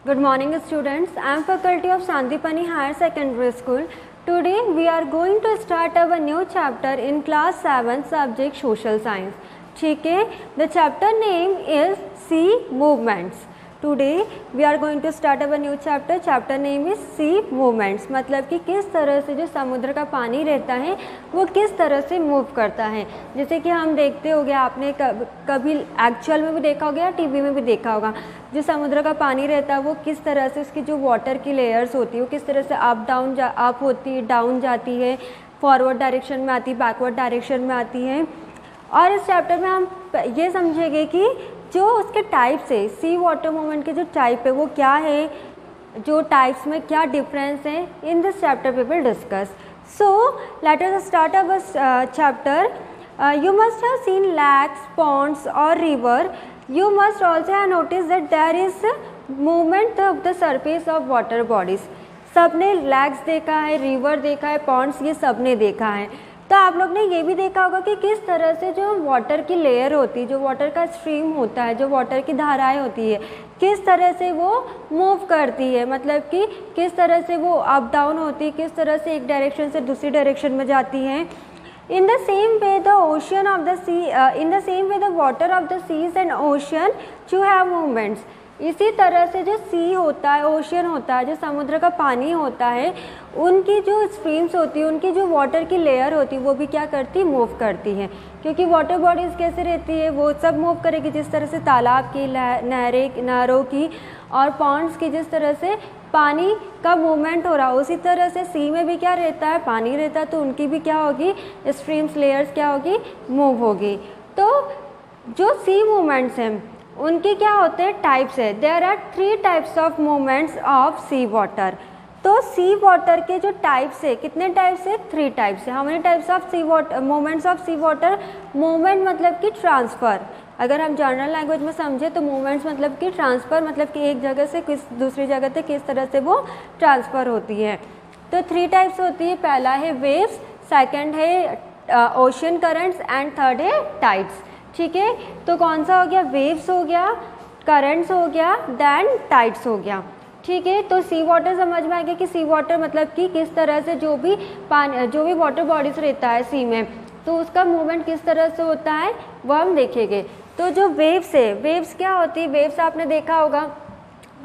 Good morning students. I am faculty of Sandipani Higher Secondary School. Today we are going to start our new chapter in class 7 subject social science. ठीक है, the chapter name is sea movements. Today we are going to start our new chapter. Chapter name is sea movements. मतलब कि किस तरह से जो समुद्र का पानी रहता है वो किस तरह से मूव करता है। जैसे कि हम देखते हो गया, आपने कभी एक्चुअल में भी देखा होगा या टीवी में भी देखा होगा, जो समुद्र का पानी रहता है वो किस तरह से उसकी जो वाटर की लेयर्स होती है वो किस तरह से अप होती है, डाउन जाती है, फॉरवर्ड डायरेक्शन में आती है, बैकवर्ड डायरेक्शन में आती है। और इस चैप्टर में हम ये समझेंगे कि जो उसके टाइप्स है, सी वाटर मूवमेंट के जो टाइप है वो क्या है, जो टाइप्स में क्या डिफरेंस है, in this chapter we will discuss. So let us start our chapter. You must have seen lakes, ponds or river. You must also have noticed that there is movement of the surface of water bodies. सबने लैक्स देखा है, river देखा है, Pond's ये सबने देखा है। तो आप लोग ने ये भी देखा होगा कि किस तरह से जो वाटर की लेयर होती है, जो वाटर का स्ट्रीम होता है, जो वाटर की धाराएं होती है, किस तरह से वो मूव करती है, मतलब कि किस तरह से वो अप डाउन होती है, किस तरह से एक डायरेक्शन से दूसरी डायरेक्शन में जाती हैं। In the same way the ocean of the sea, in the same way the water of the seas and ocean to have movements. इसी तरह से जो सी होता है, ओशियन होता है, जो समुद्र का पानी होता है, उनकी जो स्ट्रीम्स होती है, उनकी जो वाटर की लेयर होती है वो भी क्या करती है, मूव करती है। क्योंकि वाटर बॉडीज़ कैसे रहती है, वो सब मूव करेगी, जिस तरह से तालाब की, नहरों की और पॉन्ड्स की जिस तरह से पानी का मूवमेंट हो रहा है, उसी तरह से सी में भी क्या रहता है, पानी रहता है, तो उनकी भी क्या होगी, स्ट्रीम्स लेयर्स क्या होगी, मूव होगी। तो जो सी मूवमेंट्स हैं उनके क्या होते हैं, टाइप्स है। There are 3 types of movements of sea water. तो सी वाटर के जो टाइप्स है, कितने टाइप्स है, 3 टाइप्स है। How many types of sea water, movements of sea water. Movement मतलब कि ट्रांसफ़र, अगर हम जनरल लैंग्वेज में समझे तो मूवमेंट्स मतलब कि ट्रांसफ़र, मतलब कि एक जगह से किस दूसरी जगह तक किस तरह से वो ट्रांसफ़र होती है। तो 3 टाइप्स होती है। पहला है वेव्स, सेकंड है ओशन करंट्स एंड थर्ड है टाइड्स। ठीक है, तो कौन सा हो गया, वेव्स हो गया, करंट्स हो गया, देन टाइड्स हो गया। ठीक है, तो सी वाटर समझ में आ गया कि सी वाटर मतलब कि किस तरह से जो भी पानी, जो भी वाटर बॉडीज रहता है सी में, तो उसका मूवमेंट किस तरह से होता है वो हम देखेंगे। तो जो वेव्स है, वेव्स क्या होती है, वेव्स आपने देखा होगा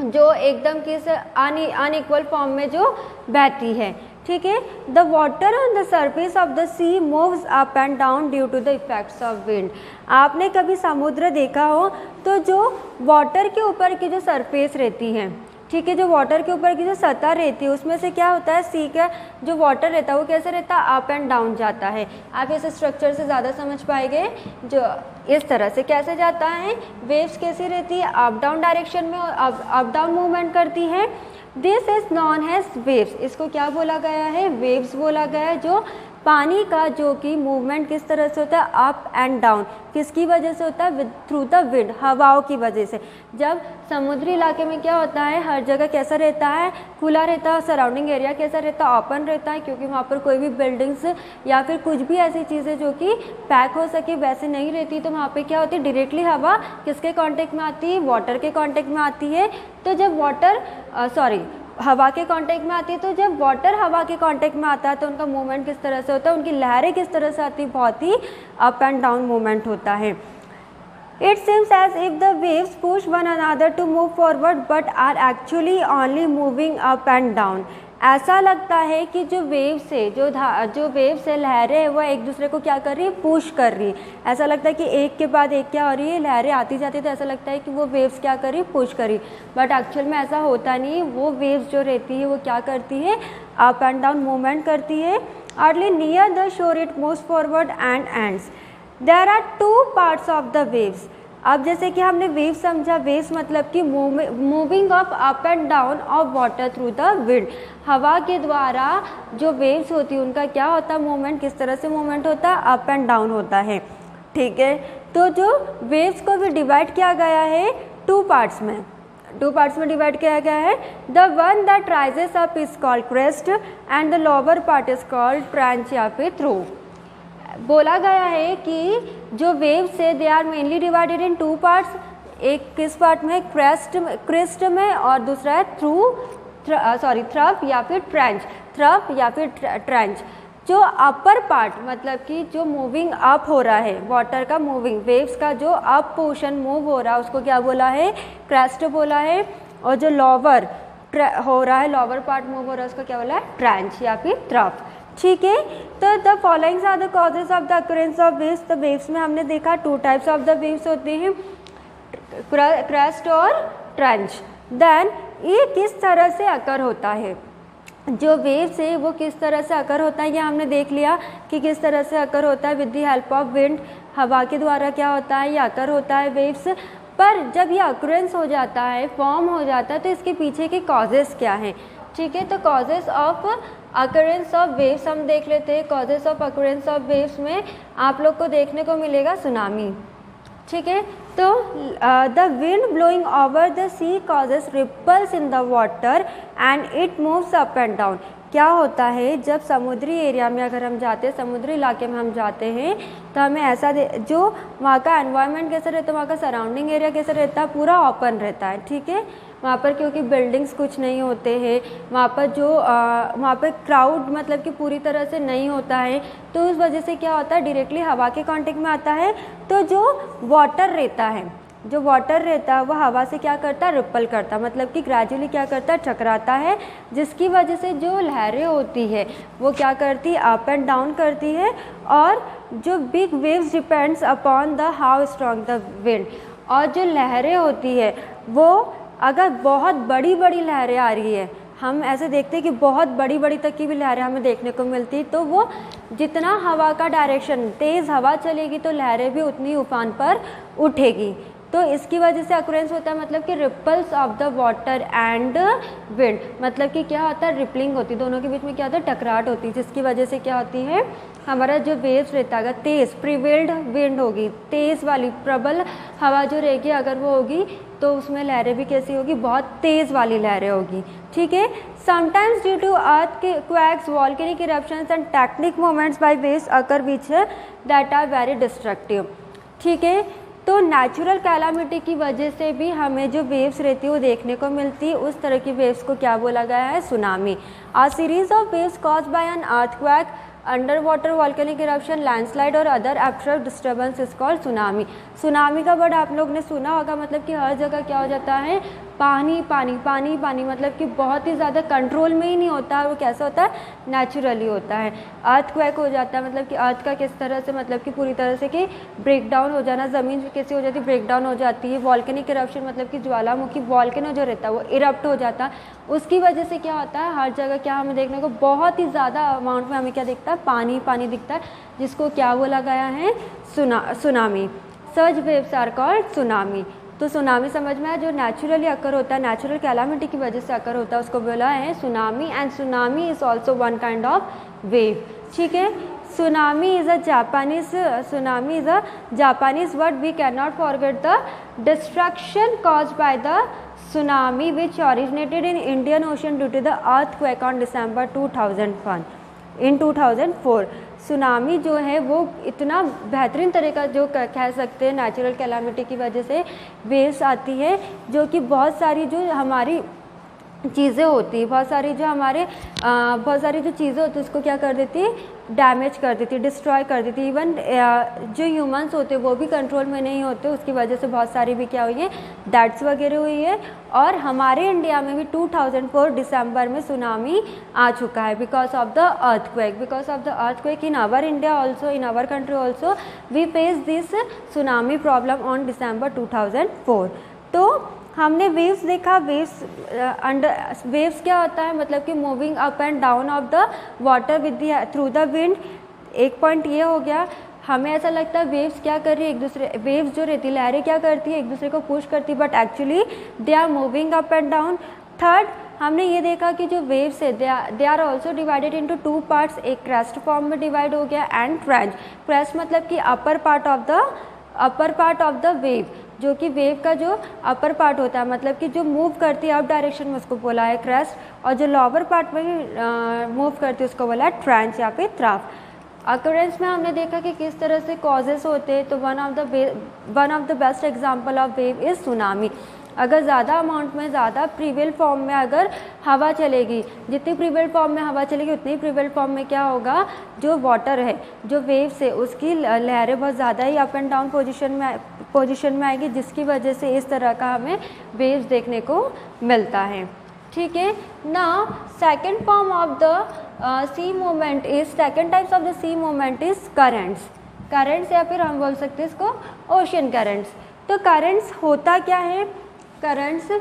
जो एकदम किस अनइक्वल फॉर्म में जो बहती है। ठीक है, the water on the surface of the sea moves up and down due to the effects of wind. आपने कभी समुद्र देखा हो तो जो वाटर के ऊपर की जो सरफेस रहती है, ठीक है, जो वाटर के ऊपर की जो सतह रहती है उसमें से क्या होता है, सी का जो वाटर रहता है वो कैसे रहता है, अप एंड डाउन जाता है। आप इस स्ट्रक्चर से ज़्यादा समझ पाएंगे। जो इस तरह से कैसे जाता है, वेव्स कैसी रहती है, अप डाउन डायरेक्शन में अप डाउन मूवमेंट करती है। This is known as waves. इसको क्या बोला गया है, वेव्स बोला गया है। जो पानी का जो कि मूवमेंट किस तरह से होता है, अप एंड डाउन, किसकी वजह से होता है, थ्रू द विंड, हवाओं की वजह से। जब समुद्री इलाके में क्या होता है, हर जगह कैसा रहता है, खुला रहता है, सराउंडिंग एरिया कैसा रहता है, ओपन रहता है, क्योंकि वहाँ पर कोई भी बिल्डिंग्स या फिर कुछ भी ऐसी चीज़ें जो कि पैक हो सके वैसे नहीं रहती। तो वहाँ पर क्या होती है, डायरेक्टली हवा किसके कॉन्टेक्ट में आती है, वाटर के कॉन्टेक्ट में आती है। तो जब हवा के कांटेक्ट में आती है, तो जब वाटर हवा के कांटेक्ट में आता है तो उनका मूवमेंट किस तरह से होता है, उनकी लहरें किस तरह से आती है, बहुत ही अप एंड डाउन मूवमेंट होता है। It seems as if the waves push one another to move forward but are actually only moving up and down. ऐसा लगता है कि जो वेव्स है, जो वेव्स है, लहरें है, वो एक दूसरे को क्या कर रही है, पुश कर रही है। ऐसा लगता है कि एक के बाद एक क्या हो रही है, लहरें आती जाती है, तो ऐसा लगता है कि वो वेव्स क्या कर रही है, पुश कर रही। बट एक्चुअल में ऐसा होता नहीं है। वो वेव्स जो रहती है वो क्या करती है, अप एंड डाउन मूवमेंट करती है। Early near the shore it moves forward and ends. There are 2 parts of the waves. अब जैसे कि हमने वेव समझा, वेव्स मतलब कि moving of up and down of water through the wind. हवा के द्वारा जो वेव्स होती है उनका क्या होता है, मूवमेंट किस तरह से मूवमेंट होता है, अप एंड डाउन होता है। ठीक है, तो जो वेव्स को भी डिवाइड किया गया है 2 पार्ट्स में, 2 पार्ट्स में डिवाइड किया गया है। The one that rises up is called crest and the lower part is called trench या फिर थ्रो। बोला गया है कि जो वेव्स है they are mainly divided in 2 parts. एक किस पार्ट में है, क्रेस्ट में, और दूसरा है थ्रप या फिर ट्रेंच, थ्रप या फिर ट्रेंच। जो अपर पार्ट मतलब कि जो मूविंग अप हो रहा है, वाटर का मूविंग, वेव्स का जो अप पोर्शन मूव हो रहा है उसको क्या बोला है, क्रेस्ट बोला है। और जो लोअर हो रहा है, लोअर पार्ट मूव हो रहा है, उसको क्या बोला है, ट्रेंच या फिर थ्रप। ठीक है, तो the followings are the causes of the occurrence of waves. तो वेव्स में हमने देखा 2 टाइप्स ऑफ द वेव्स होते हैं, क्रेस्ट और ट्रेंच। देन ये किस तरह से अकर होता है, जो वेव्स है वो किस तरह से अकर होता है, ये हमने देख लिया कि किस तरह से अकर होता है, with the help of wind, हवा के द्वारा क्या होता है, ये अकर होता है वेव्स। पर जब ये अकरेंस हो जाता है, फॉर्म हो जाता है, तो इसके पीछे के कॉजेस क्या हैं। ठीक है, तो causes of occurrence of waves हम देख लेते हैं। Causes of occurrence of waves में आप लोग को देखने को मिलेगा सुनामी। ठीक है, तो the wind blowing over the sea causes ripples in the water and it moves up and down. क्या होता है, जब समुद्री एरिया में अगर हम जाते हैं, समुद्री इलाके में हम जाते हैं, तो हमें ऐसा जो वहाँ का एनवायरनमेंट कैसा रहता है, वहाँ का सराउंडिंग एरिया कैसा रहता है, पूरा ओपन रहता है। ठीक है, वहाँ पर क्योंकि बिल्डिंग्स कुछ नहीं होते हैं, वहाँ पर जो वहाँ पर क्राउड मतलब कि पूरी तरह से नहीं होता है, तो उस वजह से क्या होता है, डायरेक्टली हवा के कांटेक्ट में आता है, तो जो वाटर रहता है, जो वाटर रहता है वो हवा से क्या करता है, रिपल करता है, मतलब कि ग्रेजुअली क्या करता है, टकराता है, जिसकी वजह से जो लहरें होती है वो क्या करती है, अप एंड डाउन करती है। और जो big waves depends upon the how strong the wind. और जो लहरें होती है वो अगर बहुत बड़ी बड़ी लहरें आ रही है, हम ऐसे देखते हैं कि बहुत बड़ी बड़ी तक की भी लहरें हमें देखने को मिलती, तो वो जितना हवा का डायरेक्शन, तेज़ हवा चलेगी तो लहरें भी उतनी उफान पर उठेगी। तो इसकी वजह से अक्रेंस होता है, मतलब कि ripples of the water and wind, मतलब कि क्या होता है, रिपलिंग होती है, दोनों के बीच में क्या होता है, टकराहट होती है, जिसकी वजह से क्या होती है, हमारा जो वेव्स रहता है, अगर तेज़ प्रिवेल्ड विंड होगी, तेज़ वाली प्रबल हवा जो रहेगी अगर वो होगी, तो उसमें लहरें भी कैसी होगी, बहुत तेज़ वाली लहरें होगी। ठीक है, sometimes due to earthquakes, volcanic eruptions and tectonic movements by waves occur which that are very destructive. ठीक है, तो नेचुरल कैलामिटी की वजह से भी हमें जो वेव्स रहती है वो देखने को मिलती है, उस तरह की वेव्स को क्या बोला गया है, tsunami. A series of waves caused by an earthquake, under water volcanic eruption, landslide और other abstract disturbance is called tsunami. Tsunami का वर्ड आप लोग ने सुना होगा, मतलब कि हर जगह क्या हो जाता है, पानी पानी पानी पानी, मतलब कि बहुत ही ज़्यादा कंट्रोल में ही नहीं होता, वो कैसा होता है, नेचुरली होता है। अर्थक्वेक हो जाता है, मतलब कि अर्थ का किस तरह से, मतलब कि पूरी तरह से कि ब्रेक डाउन हो जाना, ज़मीन कैसी हो जाती है, ब्रेक डाउन हो जाती है। वॉल्केनिक इरप्शन मतलब कि ज्वालामुखी, वॉल्केनो जो रहता है वो इरप्ट हो जाता है, उसकी वजह से क्या होता है, हर जगह क्या हमें देखने को, बहुत ही ज़्यादा अमाउंट में हमें क्या दिखता है, पानी पानी दिखता है, जिसको क्या बोला गया है, tsunami. Such waves are called tsunami. तो सुनामी समझ में आया, जो नेचुरली अकर होता है, नेचुरल कैलामिटी की वजह से अकर होता है, उसको बोला है tsunami. And tsunami is also one kind of wave. ठीक है, tsunami is a Japanese word, we can not forget the destruction caused by the tsunami which originated in Indian Ocean due to the earthquake on December 2001 in 2004। Tsunami जो है वो इतना बेहतरीन तरह का जो कह सकते हैं नेचुरल कैलामिटी की वजह से वेव्स आती है, जो कि बहुत सारी जो हमारी चीज़ें होती है, बहुत सारी जो चीज़ें होती है उसको क्या कर देती है, डैमेज कर देती है, डिस्ट्रॉय कर देती है। इवन जो ह्यूमंस होते हैं वो भी कंट्रोल में नहीं होते, उसकी वजह से बहुत सारी भी क्या हुई है, डेथ्स वगैरह हुई है। और हमारे इंडिया में भी 2004 दिसंबर में सुनामी आ चुका है, because of the earthquake in our India also, in our country also we face this tsunami problem on December 2004। तो हमने वेव्स देखा, वेव्स क्या होता है, मतलब कि moving up and down of the water with through the wind. एक point ये हो गया, हमें ऐसा लगता है वेव्स क्या कर रही है, वेव्स जो रहती है, लहरें क्या करती है, एक दूसरे को पुश करती है, but actually they are moving up and down. Third, हमने ये देखा कि जो वेव्स है they are also divided into 2 parts, एक क्रेस्ट फॉर्म में डिवाइड हो गया एंड ट्रेंच। क्रेस्ट मतलब कि upper part of the wave, जो कि वेव का जो अपर पार्ट होता है, मतलब कि जो मूव करती है अप डायरेक्शन में, उसको बोला है क्रेस्ट। और जो लोअर पार्ट में मूव करती है उसको बोला है ट्रेंच या फिर थ्राफ। अकरेंस में हमने देखा कि किस तरह से कॉजेस होते हैं, तो one of the best example of wave is tsunami. अगर ज़्यादा अमाउंट में, ज़्यादा प्रीवेल फॉर्म में अगर हवा चलेगी, जितनी प्रीवेल फॉर्म में हवा चलेगी उतनी प्रीवेल फॉर्म में क्या होगा, जो वाटर है, जो वेव्स है, उसकी लहरें बहुत ज़्यादा ही अप एंड डाउन पोजीशन में आएगी, जिसकी वजह से इस तरह का हमें वेव्स देखने को मिलता है। ठीक है ना। Second form of the sea movement is, second types of the sea movement is currents या फिर हम बोल सकते हैं इसको ओशन करंट्स। तो करंट्स होता क्या है, currents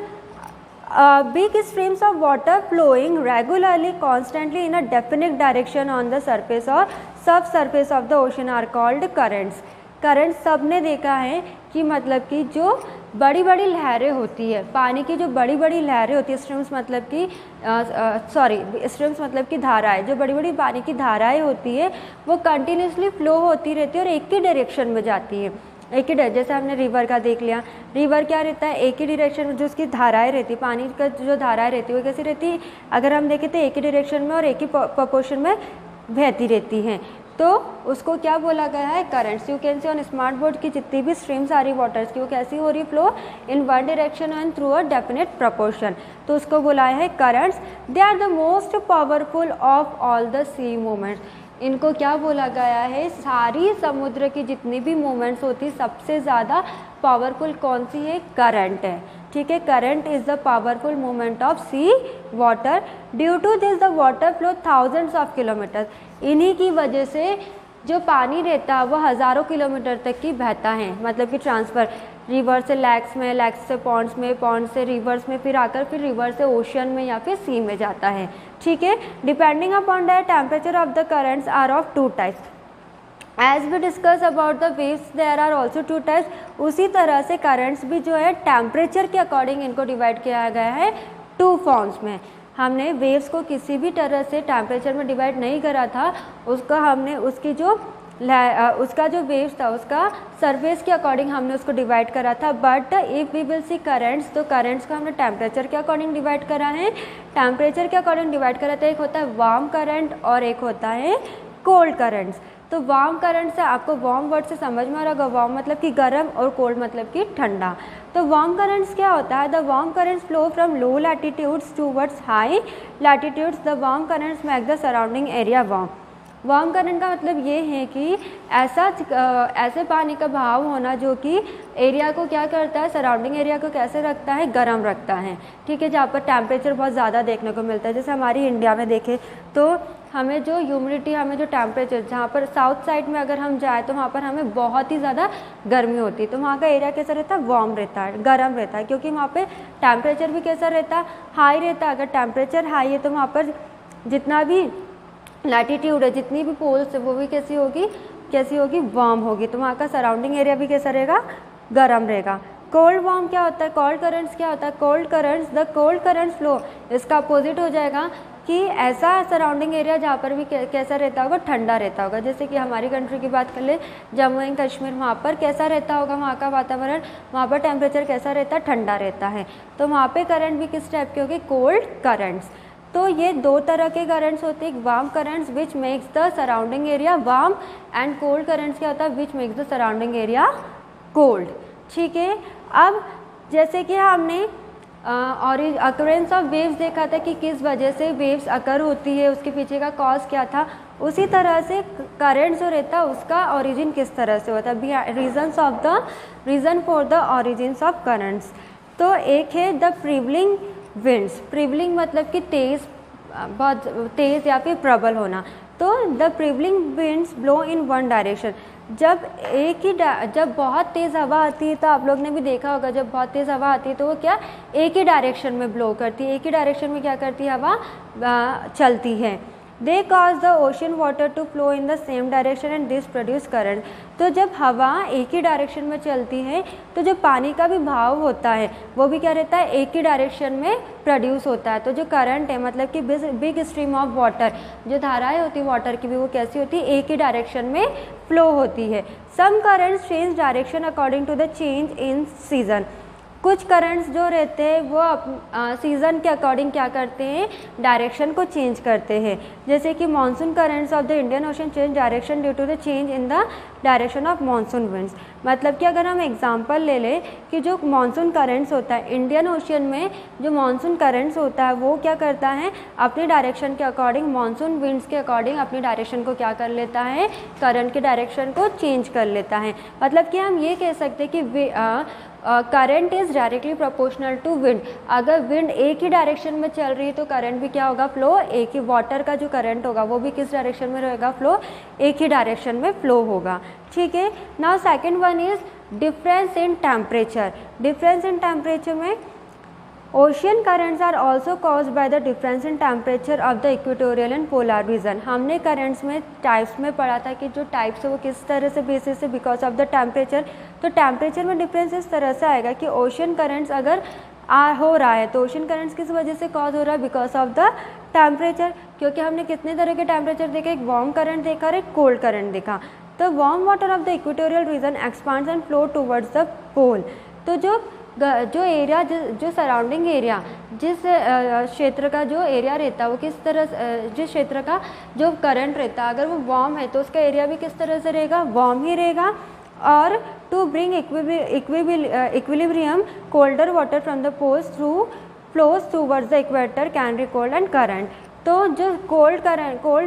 big streams of water flowing regularly constantly in a definite direction on the surface or subsurface of the ocean are called currents। Currents सबने देखा है कि मतलब कि जो बड़ी बड़ी लहरें होती है, पानी की जो बड़ी बड़ी लहरें होती है, स्ट्रीम्स मतलब कि धाराएं, जो बड़ी बड़ी पानी की धाराएं होती है वो कंटिन्यूसली फ्लो होती रहती है और एक ही डायरेक्शन में जाती है। एक ही जैसे हमने रिवर का देख लिया, रिवर क्या रहता है, एक ही डायरेक्शन में जो उसकी धाराएं रहती है, पानी का जो धाराएं रहती है वो कैसी रहती है, अगर हम देखें तो एक ही डायरेक्शन में और एक ही प्रोपोर्शन में बहती रहती हैं, तो उसको क्या बोला गया है, currents. You can see on smart board की जितनी भी स्ट्रीम्स आ रही वाटर्स की वो कैसी हो रही, flow in one direction and through a definite proportion, तो उसको बोला है currents. They are the most powerful of all the sea movements. इनको क्या बोला गया है, सारी समुद्र की जितनी भी मूवमेंट्स होती सबसे ज़्यादा पावरफुल कौन सी है, करंट है। ठीक है, current is the powerful movement of sea water. Due to this the water flow thousands of kilometre. इन्हीं की वजह से जो पानी रहता है वो हज़ारों किलोमीटर तक की बहता है, मतलब कि ट्रांसफ़र रिवर से लैक्स में, लैक्स से पॉन्ड्स में, पॉन्ड से रिवर्स में, फिर आकर फिर रिवर से ओशन में या फिर सी में जाता है। ठीक है, depending upon the temperature of the currents are of two types. As we discuss about the waves there are also two types. उसी तरह से करंट्स भी जो है टेम्परेचर के अकॉर्डिंग इनको डिवाइड किया गया है टू फॉर्म्स में। हमने वेव्स को किसी भी तरह से टेम्परेचर में डिवाइड नहीं करा था, उसका हमने उसकी जो उसका जो वेव्स था उसका सरफेस के अकॉर्डिंग हमने उसको डिवाइड करा था। But if we will see currents, तो करंट्स को हमने टेम्परेचर के अकॉर्डिंग डिवाइड करा है। टेम्परेचर के अकॉर्डिंग डिवाइड करा था, एक होता है वार्म करंट और एक होता है कोल्ड करंट्स। तो वार्म करंट से आपको वार्म वर्ड से समझ में आ रहा होगा, वार्म मतलब कि गर्म और कोल्ड मतलब कि ठंडा। तो वार्म करंट्स क्या होता है, the warm currents flow from low latitudes towards high latitudes. The warm currents make the surrounding area warm. Warm current का मतलब ये है कि ऐसे पानी का बहाव होना जो कि एरिया को क्या करता है, सराउंडिंग एरिया को कैसे रखता है, गर्म रखता है। ठीक है, जहाँ पर टेम्परेचर बहुत ज़्यादा देखने को मिलता है, जैसे हमारी इंडिया में देखें तो हमें जो ह्यूमिडिटी, हमें जो टेम्परेचर, जहाँ पर साउथ साइड में अगर हम जाए तो वहाँ पर हमें बहुत ही ज़्यादा गर्मी होती है, तो वहाँ का एरिया कैसा रहता है, वार्म रहता है, गर्म रहता है, क्योंकि वहाँ पे टेम्परेचर भी कैसा रहता है, हाई रहता है। अगर टेम्परेचर हाई है तो वहाँ पर जितना भी लैटिट्यूड है, जितनी भी पोल्स है वो भी कैसी होगी, वार्म होगी, तो वहाँ का सराउंडिंग एरिया भी कैसा रहेगा, गर्म रहेगा। कोल्ड वार्म क्या होता है, कोल्ड करंट्स क्या होता है, cold currents, the cold currents flow, इसका अपोजिट हो जाएगा कि ऐसा सराउंडिंग एरिया जहाँ पर भी कैसा रहता होगा, ठंडा रहता होगा। जैसे कि हमारी कंट्री की बात कर ले, जम्मू एंड कश्मीर, वहाँ पर कैसा रहता होगा, वहाँ का वातावरण, वहाँ पर टेम्परेचर कैसा रहता है, ठंडा रहता है, तो वहाँ पे करंट भी किस टाइप के होगी, कोल्ड करंट्स। तो ये दो तरह के करंट्स होते हैं, warm currents which makes the surrounding area warm, and cold currents क्या होता है, which makes the surrounding area cold. ठीक है, अब जैसे कि हमने और अकरेंस ऑफ वेव्स देखा था कि किस वजह से वेव्स अकर होती है, उसके पीछे का कॉज क्या था, उसी तरह से करंट जो रहता है उसका ओरिजिन किस तरह से होता है, reason for the origins of currents. तो एक है द प्रिवलिंग विंड्स। प्रिवलिंग मतलब कि तेज़, बहुत तेज़ या फिर प्रबल होना। तो the prevailing winds blow in one direction. जब बहुत तेज़ हवा आती है, तो आप लोग ने भी देखा होगा, जब बहुत तेज़ हवा आती है तो वो क्या एक ही डायरेक्शन में ब्लो करती है, एक ही डायरेक्शन में क्या करती है, हवा चलती है। They cause the ocean water to flow in the same direction and this produce current. तो जब हवा एक ही डायरेक्शन में चलती है तो जो पानी का भी भाव होता है वो भी क्या रहता है, एक ही डायरेक्शन में प्रोड्यूस होता है। तो जो करंट है मतलब कि बिग स्ट्रीम ऑफ वाटर, जो धाराएं होती है वाटर की भी, वो कैसी होती है, एक ही डायरेक्शन में फ्लो होती है। Some currents change direction according to the change in season. कुछ करंट्स जो रहते हैं वो सीज़न के अकॉर्डिंग क्या करते हैं, डायरेक्शन को चेंज करते हैं। जैसे कि monsoon currents of the Indian Ocean change direction due to the change in the direction of monsoon winds. मतलब कि अगर हम एग्जांपल ले लें कि जो मानसून करंट्स होता है इंडियन ओशन में, जो मानसून करंट्स होता है वो क्या करता है, अपनी डायरेक्शन के अकॉर्डिंग, मानसून विंड्स के अकॉर्डिंग अपनी डायरेक्शन को क्या कर लेता है, करंट की डायरेक्शन को चेंज कर लेता है। मतलब कि हम ये कह सकते हैं कि current is directly proportional to wind. अगर विंड एक ही डायरेक्शन में चल रही है तो करंट भी क्या होगा, फ्लो एक ही, वाटर का जो करंट होगा वो भी किस डायरेक्शन में रहेगा, फ्लो एक ही डायरेक्शन में फ्लो होगा। ठीक है। Now second one is difference in temperature. Difference in temperature में ocean currents are also caused by the difference in temperature of the equatorial and polar region. हमने करंट्स में टाइप्स में पढ़ा था कि जो टाइप्स है वो किस तरह से बेसिस है, बिकॉज ऑफ द टेम्परेचर। तो टेम्परेचर में डिफरेंस इस तरह से आएगा कि ओशियन करंट्स अगर हो रहा है तो ओशियन करंट्स किस वजह से कॉज हो रहा है, बिकॉज ऑफ द टेम्परेचर। क्योंकि हमने कितने तरह के टेम्परेचर देखे, एक वार्म करंट देखा और एक कोल्ड करंट देखा। तो warm water of the equatorial region expands and flow towards the pole. तो जो एरिया, जो सराउंडिंग एरिया, जिस क्षेत्र का जो एरिया रहता है वो किस तरह, जिस क्षेत्र का जो करंट रहता है अगर वो वार्म है तो उसका एरिया भी किस तरह से रहेगा, वार्म ही रहेगा। और to bring equilibrium colder water from the poles through flows towards the equator can be cold and current. तो जो कोल्ड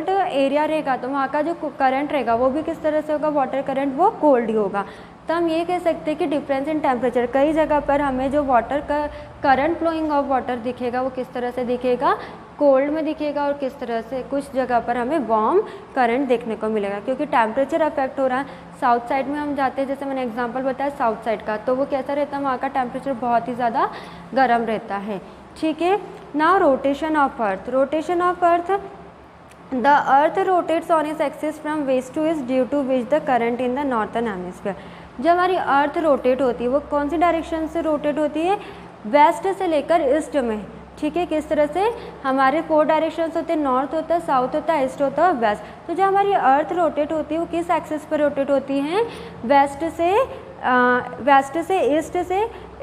एरिया रहेगा तो वहाँ का जो करंट रहेगा वो भी किस तरह से होगा, वाटर करंट वो कोल्ड ही होगा। तो हम ये कह सकते हैं कि डिफरेंस इन टेम्परेचर, कई जगह पर हमें जो वाटर का करंट फ्लोइंग ऑफ वाटर दिखेगा वो किस तरह से दिखेगा, कोल्ड में दिखेगा, और किस तरह से कुछ जगह पर हमें वार्म करंट देखने को मिलेगा। क्योंकि टेम्परेचर अफेक्ट हो रहा है। साउथ साइड में हम जाते हैं, जैसे मैंने एग्जांपल बताया साउथ साइड का, तो वो कैसा रहता है, वहाँ का टेम्परेचर बहुत ही ज़्यादा गर्म रहता है। ठीक है। Now rotation of earth. Rotation of earth, the earth rotates on its axis from west to east due to which the current in the northern hemisphere. जब हमारी अर्थ रोटेट होती है वो कौन सी डायरेक्शन से रोटेट होती है, वेस्ट से लेकर ईस्ट में। ठीक है। किस तरह से, हमारे 4 डायरेक्शंस होते हैं, नॉर्थ होता है, साउथ होता है, ईस्ट होता है, वेस्ट। तो जब हमारी अर्थ रोटेट होती है वो किस एक्सिस पर रोटेट होती है, वेस्ट से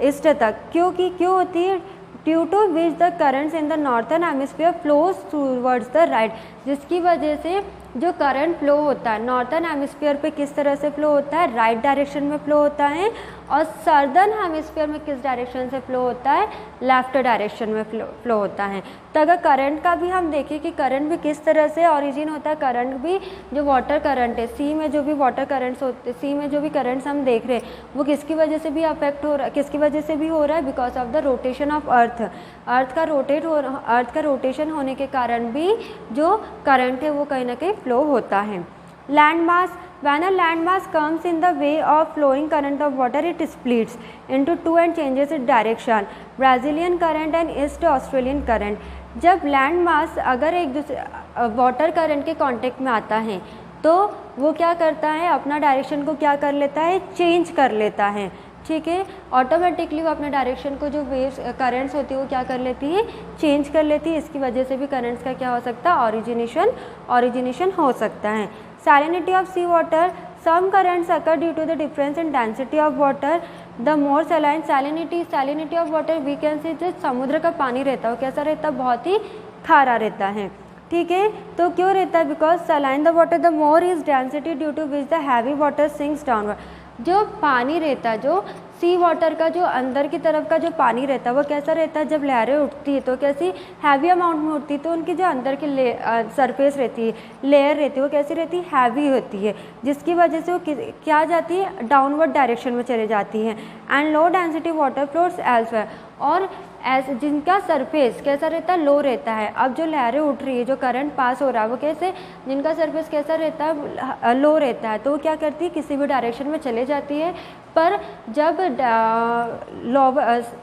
ईस्ट तक। क्यों होती है, due to which the currents in the northern hemisphere flows towards the right. जिसकी वजह से जो करंट फ्लो होता है नॉर्थन हेमिस्फीयर पे किस तरह से फ्लो होता है, राइट डायरेक्शन में फ्लो होता है। और सदर्न हेमिस्फीयर में किस डायरेक्शन से फ्लो होता है, लेफ्ट डायरेक्शन में फ्लो होता है। तो अगर करंट का भी हम देखें कि करंट भी किस तरह से ओरिजिन होता है, करंट भी जो वाटर करंट है, सी में जो भी वाटर करंट्स होते हैं, सी में जो भी करंट्स हम देख रहे हैं वो किसकी वजह से भी अफेक्ट हो रहा है, किसकी वजह से भी हो रहा है, because of the rotation of earth. Earth का रोटेशन होने के कारण भी जो करंट है वो कहीं ना कहीं फ्लो होता है। Land mass, when a land mass comes in the way of flowing current of water, it splits into two and changes its direction, Brazilian current and East Australian current। जब land mass अगर एक दूसरे water current के contact में आता है तो वो क्या करता है, अपना डायरेक्शन को क्या कर लेता है, चेंज कर लेता है। ठीक है। ऑटोमेटिकली वो अपने डायरेक्शन को, जो वेव्स करंट्स होती है वो क्या कर लेती है, चेंज कर लेती है। इसकी वजह से भी करंट्स का क्या हो सकता है, ओरिजिनेशन हो सकता है। Salinity of sea water, some currents occur due to the difference in density of water. The more saline salinity of water we can see, जो समुद्र का पानी रहता है वो कैसा रहता है, बहुत ही खारा रहता है। ठीक है। तो क्यों रहता है, because saline the water the more is density due to which the heavy water sinks downward। जो पानी रहता है, जो सी वाटर का जो अंदर की तरफ का जो पानी रहता है वो कैसा रहता है, जब लहरें उठती है तो कैसी हैवी अमाउंट में उठती है, तो उनकी जो अंदर की सरफेस रहती है, लेयर रहती है, वो कैसी रहती है, हैवी होती है, जिसकी वजह से वो क्या जाती है, डाउनवर्ड डायरेक्शन में चले जाती है। And low density water floats elsewhere, और जिनका सरफेस कैसा रहता है, लो रहता है। अब जो लहरें उठ रही है, जो करंट पास हो रहा है वो कैसे, जिनका सरफेस कैसा रहता है, लो रहता है, तो वो क्या करती है, किसी भी डायरेक्शन में चले जाती है। पर जब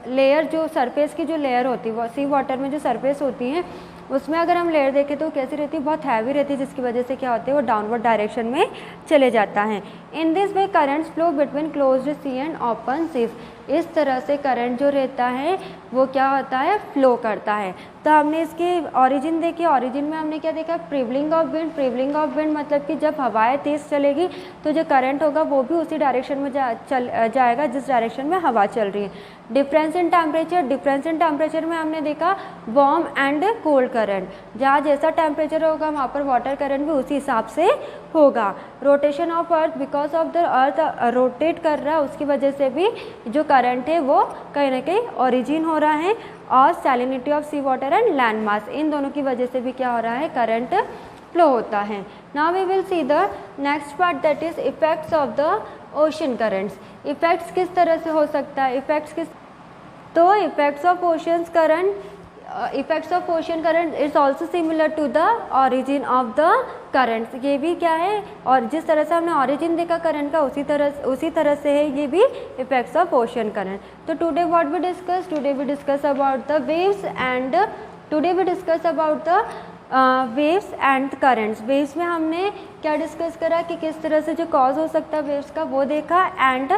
लेयर, जो सरफेस की जो लेयर होती है, वो सी वाटर में जो सरफेस होती है उसमें अगर हम लेयर देखें तो कैसी रहती है, बहुत हैवी रहती है, जिसकी वजह से क्या होती है, वो डाउनवर्ड डायरेक्शन में चले जाता है। In this way currents flow between closed sea and open seas. इस तरह से करंट जो रहता है वो क्या होता है, फ्लो करता है। तो हमने इसके ओरिजिन देखी, ओरिजिन में हमने क्या देखा, प्रिवलिंग ऑफ विंड। प्रिवलिंग ऑफ विंड मतलब कि जब हवाएं तेज़ चलेगी तो जो करंट होगा वो भी उसी डायरेक्शन में जाएगा जिस डायरेक्शन में हवा चल रही है। डिफरेंस इन टेम्परेचर में हमने देखा वार्म एंड कोल्ड करंट, जहाँ जैसा टेम्परेचर होगा वहाँ पर वाटर करंट भी उसी हिसाब से होगा। Rotation of earth, because of the earth rotate कर रहा है उसकी वजह से भी जो करंट है वो कहीं ना कहीं ओरिजिन हो रहा है। और salinity of sea water and land mass, इन दोनों की वजह से भी क्या हो रहा है, करंट फ्लो होता है। Now we will see the next part, that is effects of the ocean currents. Effects किस तरह से हो सकता है, तो effects of ocean current is also similar to the origin of the currents. ये भी क्या है, और जिस तरह से हमने ऑरिजिन देखा करंट का उसी तरह से है ये भी इफेक्ट्स ऑफ ओशन करंट। तो today what we discuss about the waves and waves and currents. Waves में हमने क्या डिस्कस करा कि किस तरह से जो कॉज हो सकता है वेव्स का वो देखा, एंड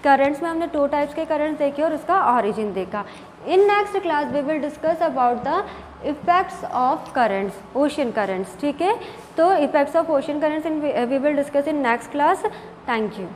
करंट्स में हमने 2 टाइप्स के करंट्स देखे और उसका ऑरिजिन देखा। In next class we will discuss about the effects of currents, ocean currents. ठीक है, तो effects of ocean currents we will discuss in next class. Thank you.